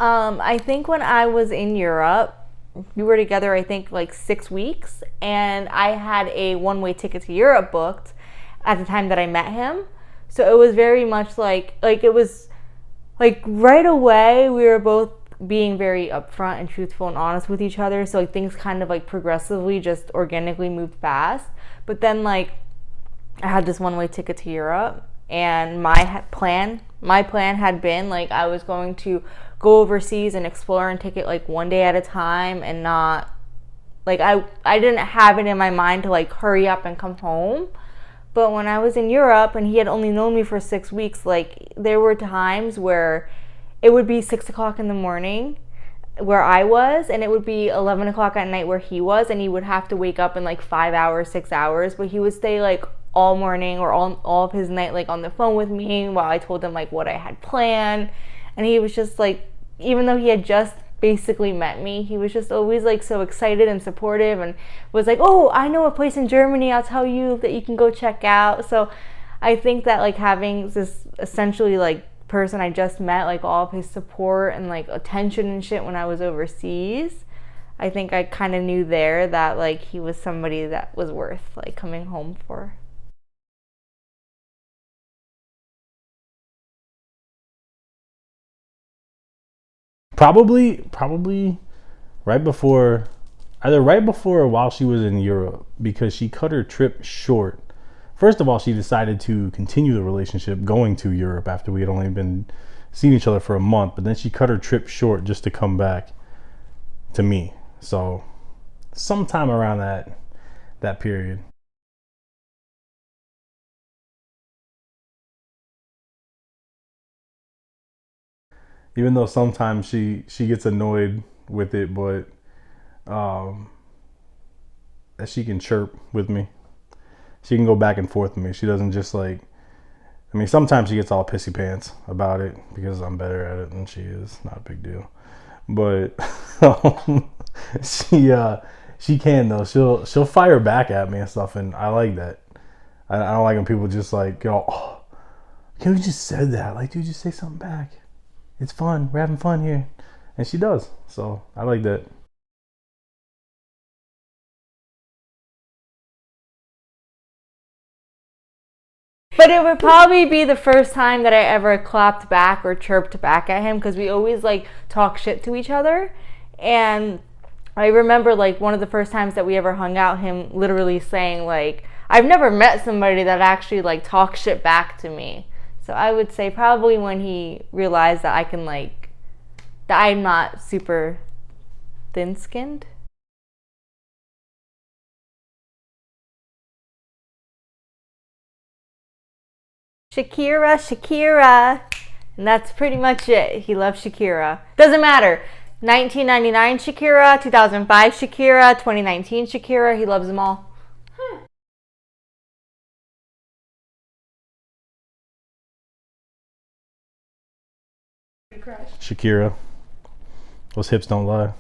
I think when I was in Europe, we were together, I think, like 6 weeks, and I had a one-way ticket to Europe booked at the time that I met him. So it was very much like it was like right away we were both being very upfront and truthful and honest with each other. So like things kind of like progressively just organically moved fast. But then like I had this one way ticket to Europe, and my plan had been like I was going to go overseas and explore and take it like one day at a time, and not like I didn't have it in my mind to like hurry up and come home. But when I was in Europe and he had only known me for 6 weeks, like there were times where it would be 6 o'clock in the morning where I was, and it would be 11 o'clock at night where he was, and he would have to wake up in like 5 hours, 6 hours, but he would stay like all morning or all of his night like on the phone with me while I told him like what I had planned. And he was just like, even though he had just basically met me, he was just always like so excited and supportive, and was like, oh, I know a place in Germany, I'll tell you that you can go check out. So I think that like having this essentially like person I just met, like all of his support and like attention and shit when I was overseas, I think I kind of knew there that like he was somebody that was worth like coming home for. Probably right before, either right before or while she was in Europe, because she cut her trip short. First of all, she decided to continue the relationship going to Europe after we had only been seeing each other for a month, but then she cut her trip short just to come back to me. So sometime around that period. Even though sometimes she gets annoyed with it, but um, that she can chirp with me. She can go back and forth with me. She doesn't just like. I mean, sometimes she gets all pissy pants about it because I'm better at it than she is. Not a big deal, but um, she she can though. She'll fire back at me and stuff, and I like that. I don't like when people just like go, oh, can we just said that? Like, dude, just say something back. It's fun. We're having fun here, and she does. So I like that. But it would probably be the first time that I ever clapped back or chirped back at him, because we always like talk shit to each other. And I remember like one of the first times that we ever hung out, him literally saying like, I've never met somebody that actually like talks shit back to me. So I would say probably when he realized that I can like, that I'm not super thin skinned. Shakira, Shakira. And that's pretty much it. He loves Shakira. Doesn't matter. 1999 Shakira, 2005 Shakira, 2019 Shakira. He loves them all. Shakira, those hips don't lie.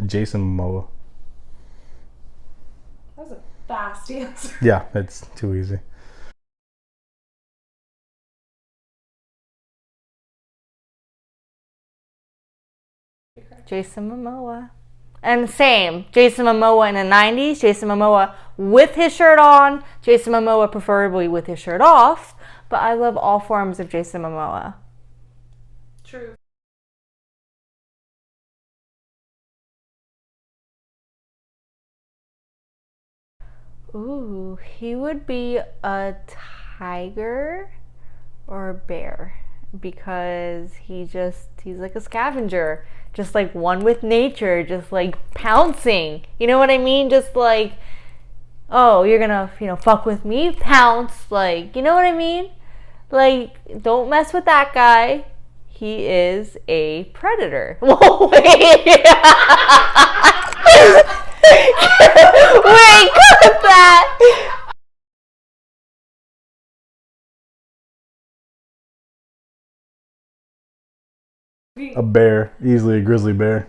Jason Momoa. That was a fast answer. Yeah, it's too easy. Jason Momoa. And same, Jason Momoa in the 90s, Jason Momoa with his shirt on, Jason Momoa preferably with his shirt off, but I love all forms of Jason Momoa. True. Ooh, he would be a tiger or a bear, because he's like a scavenger, just like one with nature, just like pouncing. You know what I mean? Just like, oh, you're gonna, fuck with me? Pounce. Like, you know what I mean? Like, don't mess with that guy. He is a predator. Whoa, wait. Wait, cut that. A bear, easily a grizzly bear.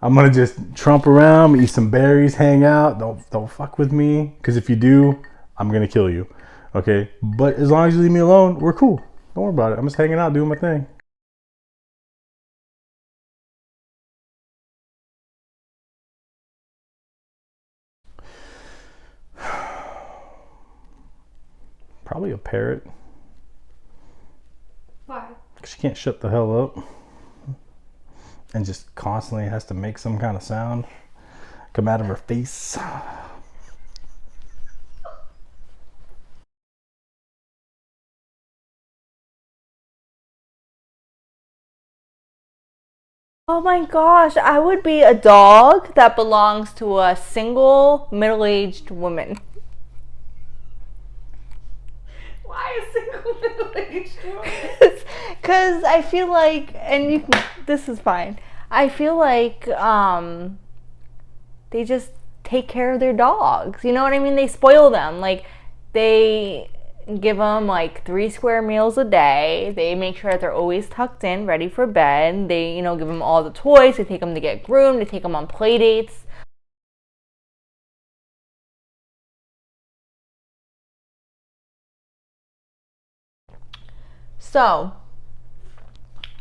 I'm gonna just trump around, eat some berries, hang out. Don't fuck with me, because if you do, I'm gonna kill you. Okay, but as long as you leave me alone, we're cool. Don't worry about it. I'm just hanging out, doing my thing. Probably a parrot. Why? She can't shut the hell up, and just constantly has to make some kind of sound come out of her face. Oh my gosh, I would be a dog that belongs to a single middle-aged woman. Why a single middle-aged woman? Because I feel like, and you can, this is fine. I feel like they just take care of their dogs. You know what I mean? They spoil them. Like, they give them like 3 square meals a day. They make sure that they're always tucked in, ready for bed. They, give them all the toys. They take them to get groomed. They take them on play dates. So,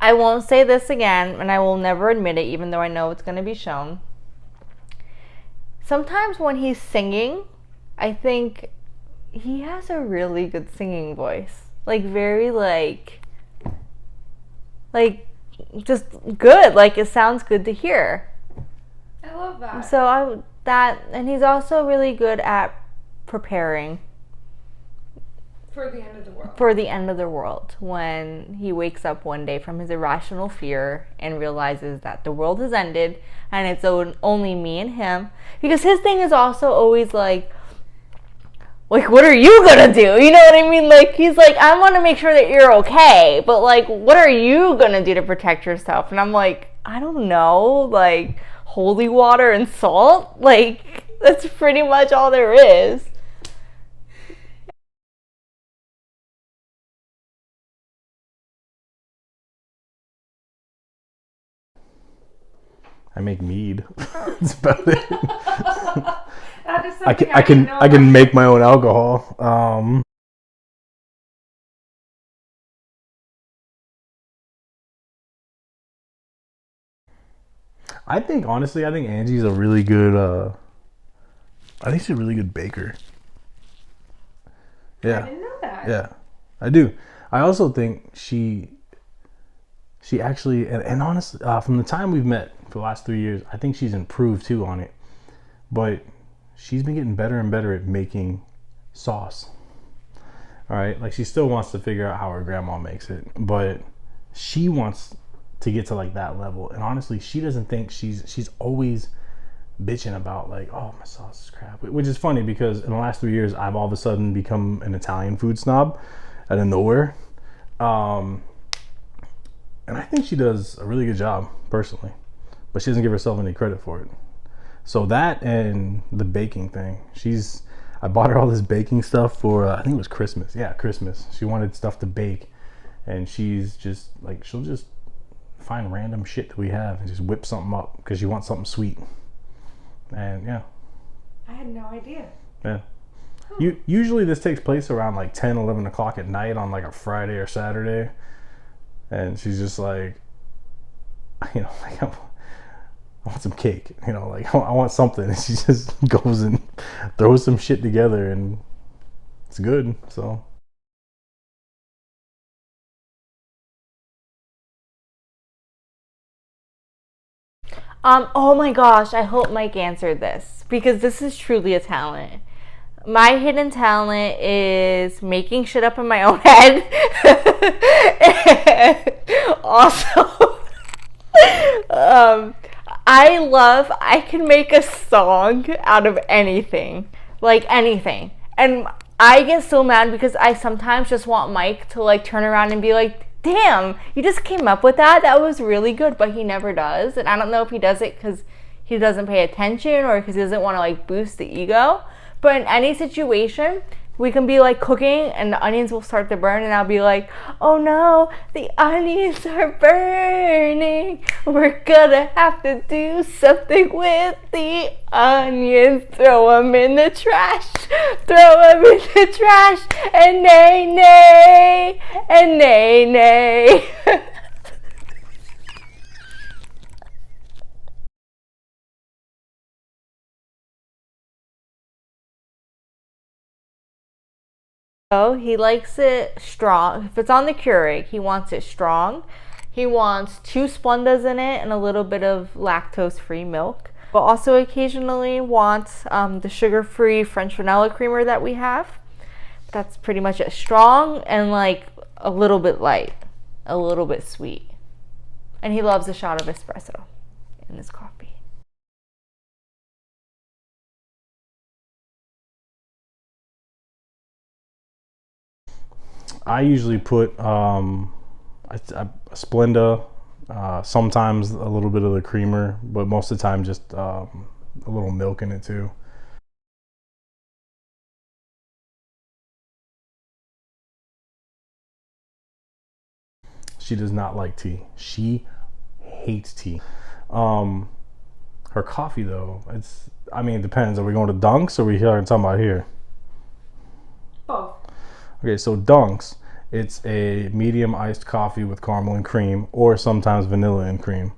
I won't say this again, and I will never admit it, even though I know it's going to be shown. Sometimes when he's singing, I think he has a really good singing voice. Like, very, just good. Like, it sounds good to hear. I love that. So, and he's also really good at preparing For the end of the world. for the end of the world, when he wakes up one day from his irrational fear and realizes that the world has ended and it's only me and him. Because his thing is also always like, what are you gonna do? You know what I mean? Like, he's like, I want to make sure that you're okay, but like, what are you gonna do to protect yourself? And I'm like, I don't know, like holy water and salt? Like, that's pretty much all there is. I make mead. That's about it. That is I something can make my own alcohol. I think Angie's a really good. I think she's a really good baker. Yeah. I didn't know that. Yeah, I do. I also think she actually, and honestly, from the time we've met for the last 3 years, I think she's improved too on it. But she's been getting better and better at making sauce. All right, like, she still wants to figure out how her grandma makes it, but she wants to get to like that level. And honestly, she doesn't think she's always bitching about like, oh, my sauce is crap, which is funny because in the last 3 years I've all of a sudden become an Italian food snob out of nowhere. And I think she does a really good job personally, but she doesn't give herself any credit for it. So that and the baking thing, I bought her all this baking stuff for I think it was Christmas. Yeah, Christmas. She wanted stuff to bake, and she's just like, she'll just find random shit that we have and just whip something up because she wants something sweet. And yeah. I had no idea. Yeah. Usually this takes place around like 10, 11 o'clock at night on like a Friday or Saturday. And she's just like, like, I want some cake. Like, I want something. And she just goes and throws some shit together, and it's good. So. Oh my gosh, I hope Mike answered this, because this is truly a talent. My hidden talent is making shit up in my own head. Also, I can make a song out of anything. Like, anything. And I get so mad because I sometimes just want Mike to like turn around and be like, damn, you just came up with that? That was really good. But he never does. And I don't know if he does it because he doesn't pay attention or because he doesn't want to like boost the ego. But in any situation, We can be like cooking and the onions will start to burn and I'll be like, oh no, the onions are burning. We're gonna have to do something with the onions. Throw them in the trash. Throw them in the trash. And nay, nay. And nay, nay. Oh, he likes it strong. If it's on the Keurig, he wants it strong. He wants 2 Splendas in it and a little bit of lactose-free milk. But also occasionally wants the sugar-free French vanilla creamer that we have. That's pretty much it. Strong and like a little bit light, a little bit sweet. And he loves a shot of espresso in his coffee. I usually put a Splenda, sometimes a little bit of the creamer, but most of the time just a little milk in it too. She does not like tea. She hates tea. Her coffee though, it depends. Are we going to Dunks or are we talking about here? Both. Okay, so Dunks, it's a medium iced coffee with caramel and cream, or sometimes vanilla and cream.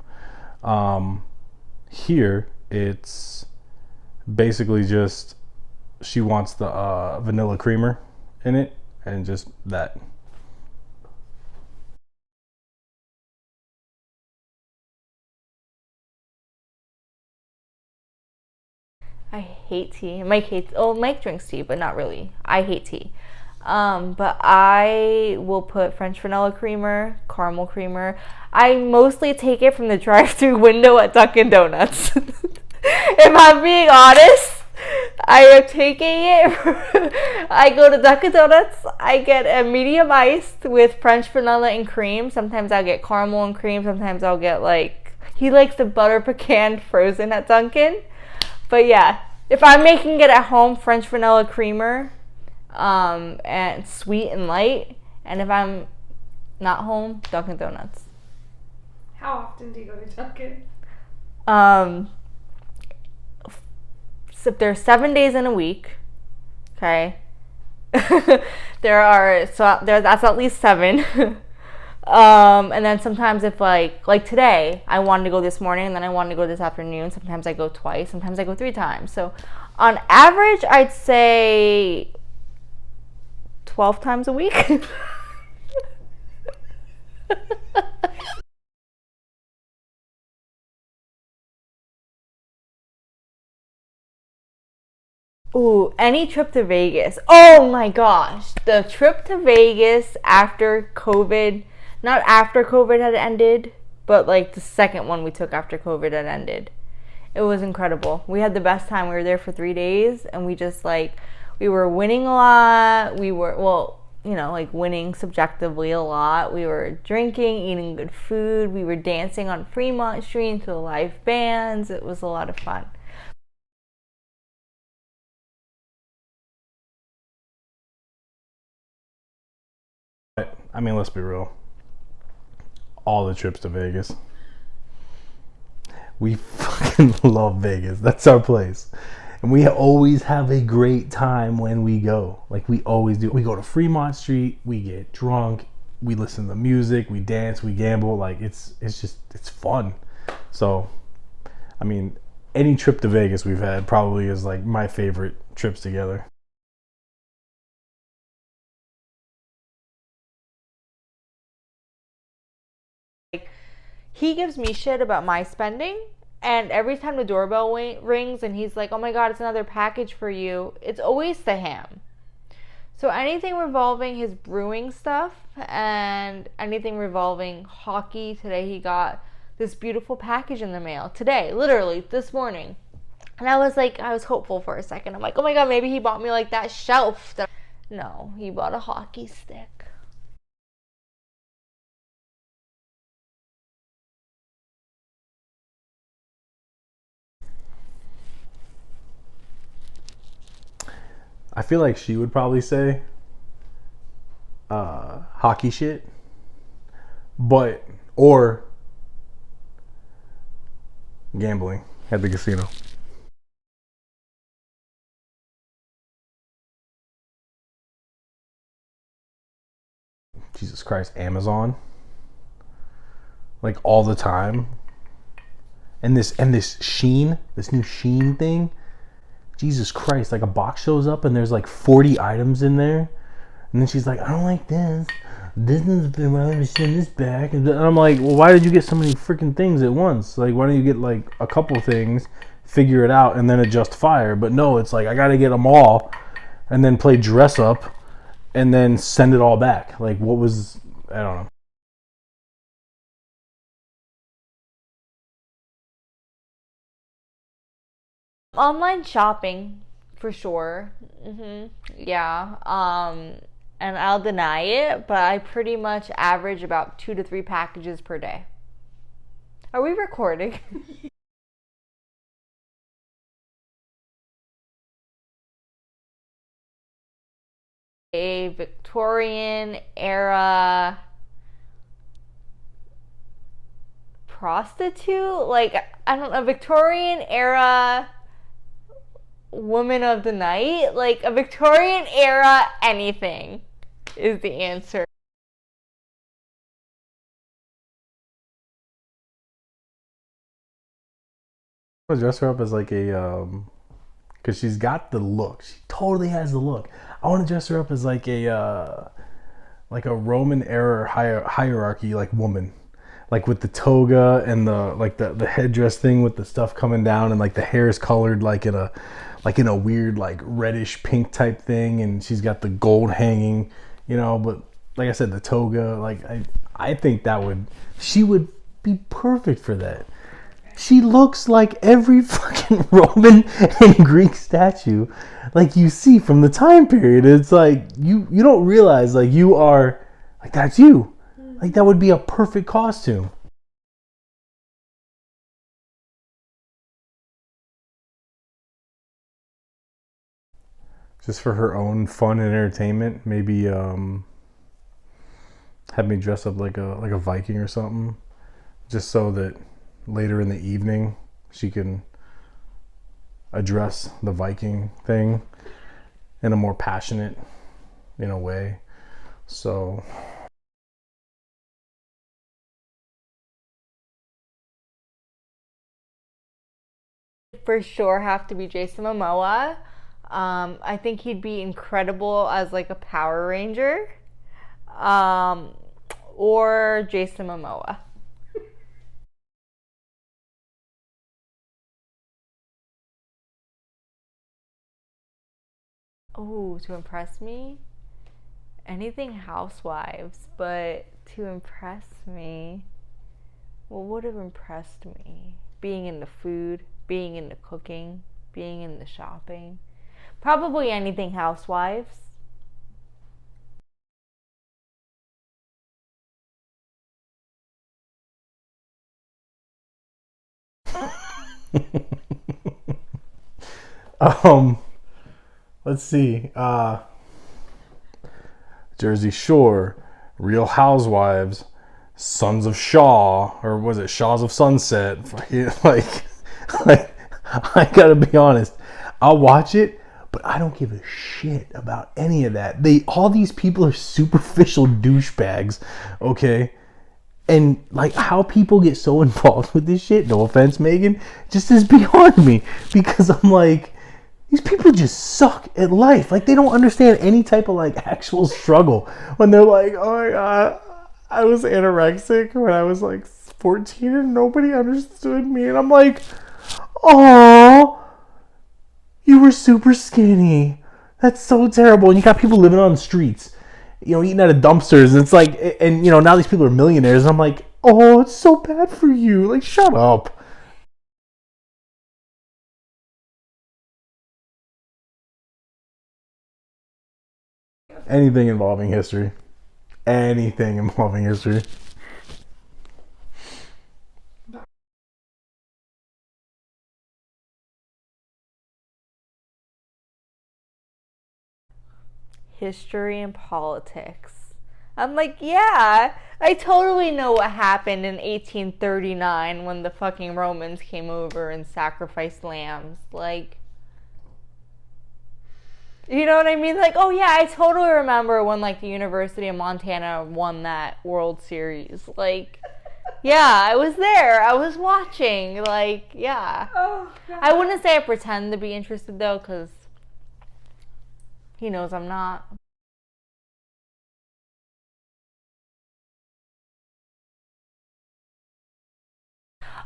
Here, it's basically just she wants the vanilla creamer in it, and just that. I hate tea. Mike drinks tea, but not really. I hate tea. But I will put French vanilla creamer, caramel creamer. I mostly take it from the drive-through window at Dunkin' Donuts. If I'm being honest, I am taking it. I go to Dunkin' Donuts. I get a medium iced with French vanilla and cream. Sometimes I'll get caramel and cream. Sometimes I'll get he likes the butter pecan frozen at Dunkin'. But yeah, if I'm making it at home, French vanilla creamer, and sweet and light. And if I'm not home, Dunkin' Donuts. How often do you go to Dunkin'? So there's 7 days in a week. Okay. That's at least 7. And then sometimes if like today, I wanted to go this morning and then I wanted to go this afternoon. Sometimes I go twice. Sometimes I go 3 times. So on average, I'd say 12 times a week. Ooh, any trip to Vegas. Oh my gosh. The trip to Vegas after COVID, not after COVID had ended, but like the second one we took after COVID had ended. It was incredible. We had the best time. We were there for 3 days and we were winning a lot. We were, winning subjectively a lot. We were drinking, eating good food. We were dancing on Fremont Street to the live bands. It was a lot of fun. Let's be real. All the trips to Vegas. We fucking love Vegas. That's our place. And we always have a great time when we go. Like we always do. We go to Fremont Street, we get drunk, we listen to music, we dance, we gamble. Like it's fun. So, any trip to Vegas we've had probably is like my favorite trips together. He gives me shit about my spending, and every time the doorbell rings and he's like, oh my god, it's another package for you, it's always to him. So anything revolving his brewing stuff and anything revolving hockey, today he got this beautiful package in the mail. Today, literally, this morning. And I was hopeful for a second. I'm like, oh my god, maybe he bought me like that shelf. No, he bought a hockey stick. I feel like she would probably say hockey shit, but or gambling at the casino. Jesus Christ, Amazon, like all the time, and this Sheen, this new Sheen thing. Jesus Christ, like a box shows up and there's like 40 items in there, and then she's like, I don't like this. This is the why don't you send this back? And I'm like, well, why did you get so many freaking things at once? Like, why don't you get like a couple things, figure it out, and then adjust fire? But no, it's like I got to get them all, and then play dress up, and then send it all back. Like, what was, I don't know. Online shopping, for sure. Yeah. And I'll deny it, but I pretty much average about 2 to 3 packages per day. Are we recording? A Victorian era prostitute? Like, I don't know, Victorian era woman of the night? Like, a Victorian era anything is the answer. I would dress her up as like a because she's got the look. She totally has the look. I want to dress her up as like a Roman era hierarchy like woman, like with the toga and the headdress thing with the stuff coming down, and like the hair is colored like in a weird like reddish pink type thing, and she's got the gold hanging, but like I said, the toga, like I think she would be perfect for that. She looks like every fucking Roman and Greek statue like you see from the time period. It's like you don't realize like you are like that's you. Like that would be a perfect costume. Just for her own fun and entertainment, maybe have me dress up like a Viking or something, just so that later in the evening she can address the Viking thing in a more passionate, way. So For sure have to be Jason Momoa. I think he'd be incredible as like a Power Ranger. Um, or Jason Momoa. Oh, to impress me? Anything housewives, but to impress me, what would have impressed me? Being in the food, being in the cooking, being in the shopping. Probably anything housewives. um let's see. Jersey Shore, Real Housewives, Sons of Shaw, or was it Shaws of Sunset? Like, like I gotta be honest, I'll watch it, but I don't give a shit about any of that. All these people are superficial douchebags, okay? And like how people get so involved with this shit, no offense, Megan, just is beyond me. Because I'm like, these people just suck at life. Like they don't understand any type of like actual struggle. When they're like, oh my god, I was anorexic when I was like 14 and nobody understood me. And I'm like, oh, you were super skinny. That's so terrible. And you got people living on the streets, eating out of dumpsters. And it's like, and now these people are millionaires. And I'm like, oh, it's so bad for you. Like, shut up. Anything involving history. Anything involving history. history and politics. I'm like, yeah, I totally know what happened in 1839 when the fucking Romans came over and sacrificed lambs. Like, you know what I mean? Like, oh yeah, I totally remember when like the University of Montana won that World Series. Like, yeah, I was there. I was watching. Like, yeah. Oh, God. I wouldn't say I pretend to be interested though, because he knows I'm not.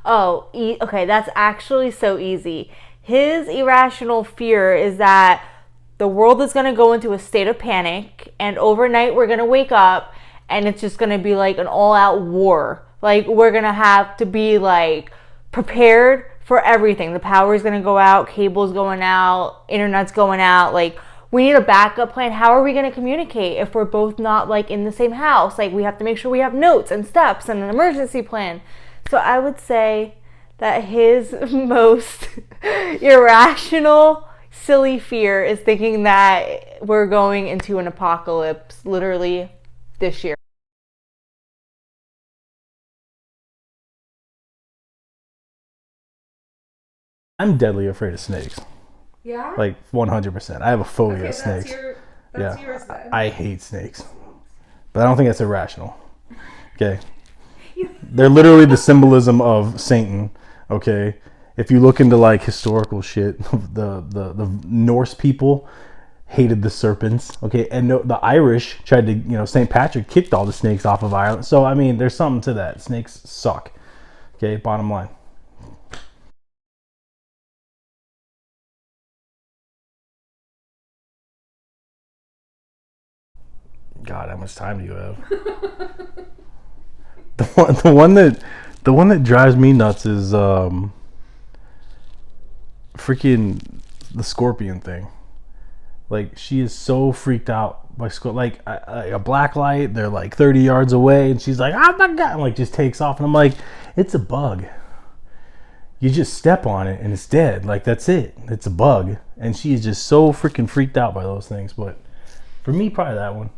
Oh, okay, that's actually so easy. His irrational fear is that the world is going to go into a state of panic, and overnight we're going to wake up and it's just going to be like an all-out war. Like, we're going to have to be like prepared for everything. The power is going to go out, cables going out, internet's going out. Like, we need a backup plan. How are we going to communicate if we're both not like in the same house? Like, we have to make sure we have notes and steps and an emergency plan. So I would say that his most irrational, silly fear is thinking that we're going into an apocalypse literally this year. I'm deadly afraid of snakes. Yeah? Like 100%. I have a phobia of snakes. That's yours then. I hate snakes. But I don't think that's irrational. Okay. They're literally the symbolism of Satan. Okay. If you look into like historical shit, the Norse people hated the serpents. Okay. And the Irish tried to, St. Patrick kicked all the snakes off of Ireland. So, I mean, there's something to that. Snakes suck. Okay. Bottom line. God, how much time do you have? the one that drives me nuts is freaking the scorpion thing. Like, she is so freaked out by like a black light. They're like 30 yards away, and she's like, "Oh my God!" and like just takes off. And I'm like, "It's a bug. You just step on it, and it's dead. Like, that's it. It's a bug." And she is just so freaking freaked out by those things. But for me, probably that one.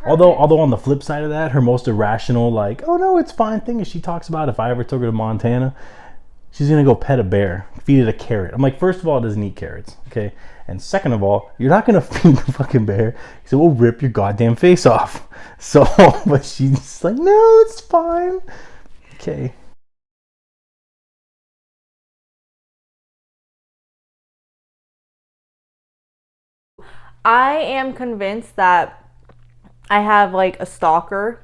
Although on the flip side of that, her most irrational, like, "Oh no, it's fine" thing is she talks about if I ever took her to Montana, she's gonna go pet a bear, feed it a carrot. I'm like, first of all, it doesn't eat carrots, okay? And second of all, you're not gonna feed the fucking bear, because it will rip your goddamn face off. So, but she's like, "No, it's fine." Okay. I am convinced that I have like a stalker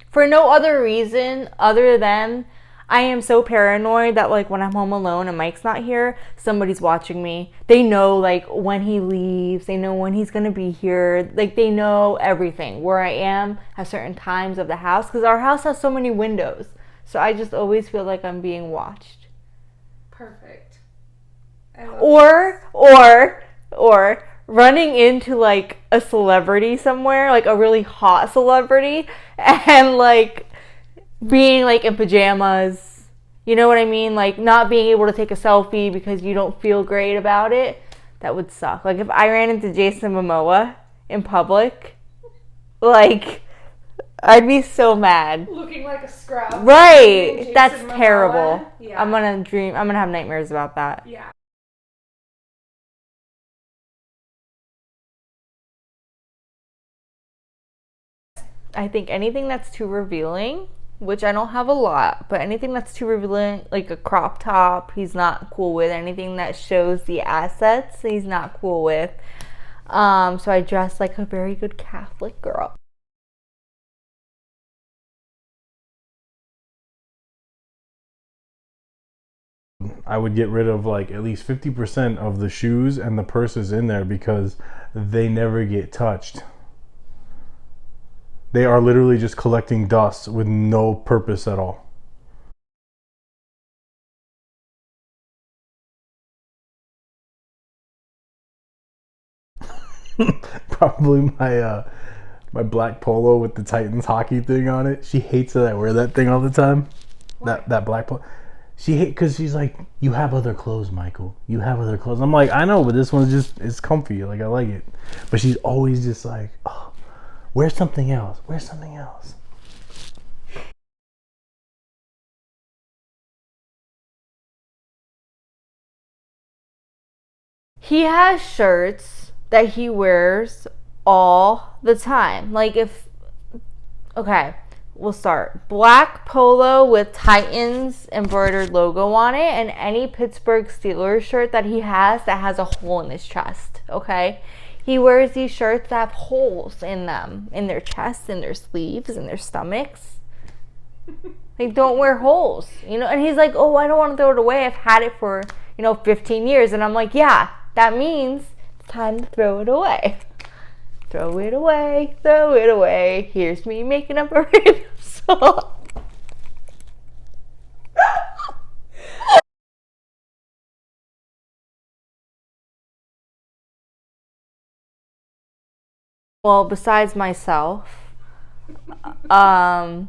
for no other reason other than I am so paranoid that like when I'm home alone and Mike's not here, somebody's watching me. They know like when he leaves, they know when he's gonna be here, like they know everything, where I am at certain times of the house, because our house has so many windows. So I just always feel like I'm being watched. Perfect. Or running into like a celebrity somewhere, like a really hot celebrity, and like being like in pajamas, you know what I mean? Like not being able to take a selfie because you don't feel great about it. That would suck. Like if I ran into Jason Momoa in public, like I'd be so mad. Looking like a scrub. Right. That's Momoa. terrible. Yeah. I'm gonna have nightmares about that. Yeah. I think anything that's too revealing, which I don't have a lot, but anything that's too revealing, like a crop top, he's not cool with. Anything that shows the assets, he's not cool with. So I dress like a very good Catholic girl. I would get rid of like at least 50% of the shoes and the purses in there because they never get touched. They are literally just collecting dust with no purpose at all. Probably my black polo with the Titans hockey thing on it. She hates that I wear that thing all the time. That black polo. She hate because she's like, you have other clothes, Michael. You have other clothes. I'm like, I know, but this one's just it's comfy. Like I like it. But she's always just like, oh, wear something else. Wear something else. He has shirts that he wears all the time. Like if okay, we'll start. Black polo with Titans embroidered logo on it, and any Pittsburgh Steelers shirt that he has that has a hole in his chest. Okay, he wears these shirts that have holes in them, in their chests, in their sleeves, in their stomachs. Like, don't wear holes, you know? And he's like, oh, I don't want to throw it away. I've had it for, 15 years. And I'm like, yeah, that means it's time to throw it away. Throw it away, throw it away. Here's me making up a random song. Well, besides myself, the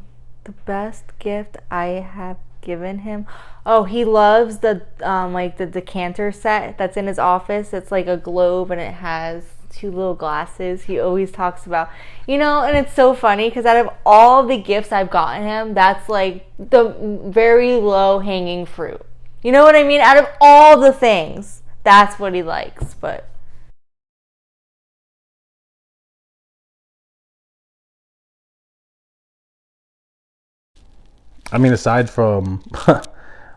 best gift I have given him. Oh, he loves the like the decanter set that's in his office. It's like a globe and it has two little glasses. He always talks about, and it's so funny because out of all the gifts I've gotten him, that's like the very low hanging fruit. You know what I mean? Out of all the things, that's what he likes. But I mean, aside from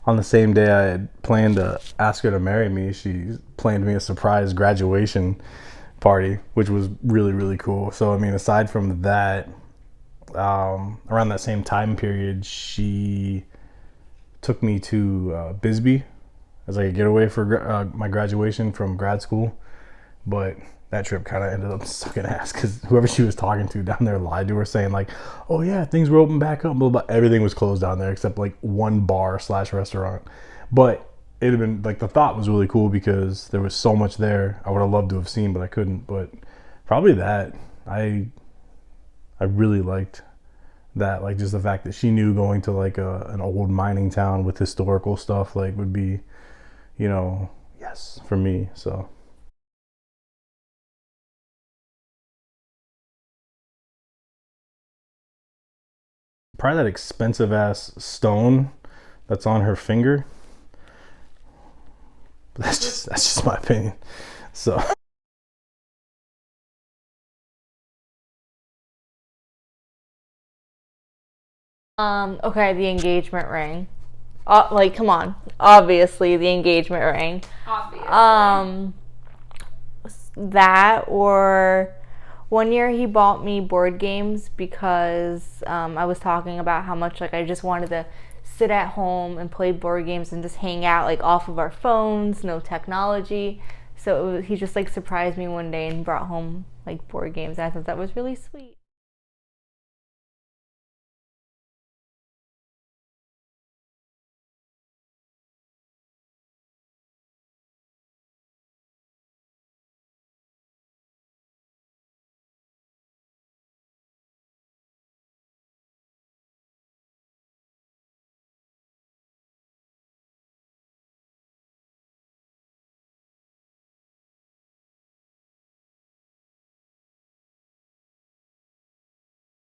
on the same day I had planned to ask her to marry me, she planned me a surprise graduation party, which was really, really cool. So, I mean, aside from that, around that same time period, she took me to Bisbee as like a getaway for my graduation from grad school. But that trip kind of ended up sucking ass because whoever she was talking to down there lied to her, saying like, oh yeah, things were open back up, blah, blah. Everything was closed down there except like one bar / restaurant. But it'd have been like, the thought was really cool because there was so much there I would have loved to have seen, but I couldn't. But probably that I really liked that, like just the fact that she knew going to like an old mining town with historical stuff like would be, yes, for me. So probably that expensive ass stone that's on her finger. But that's just my opinion. So okay, the engagement ring. Like, come on, obviously the engagement ring. Obviously. That, or one year he bought me board games because I was talking about how much like I just wanted to sit at home and play board games and just hang out like off of our phones, no technology. So he just like surprised me one day and brought home like board games. I thought that was really sweet.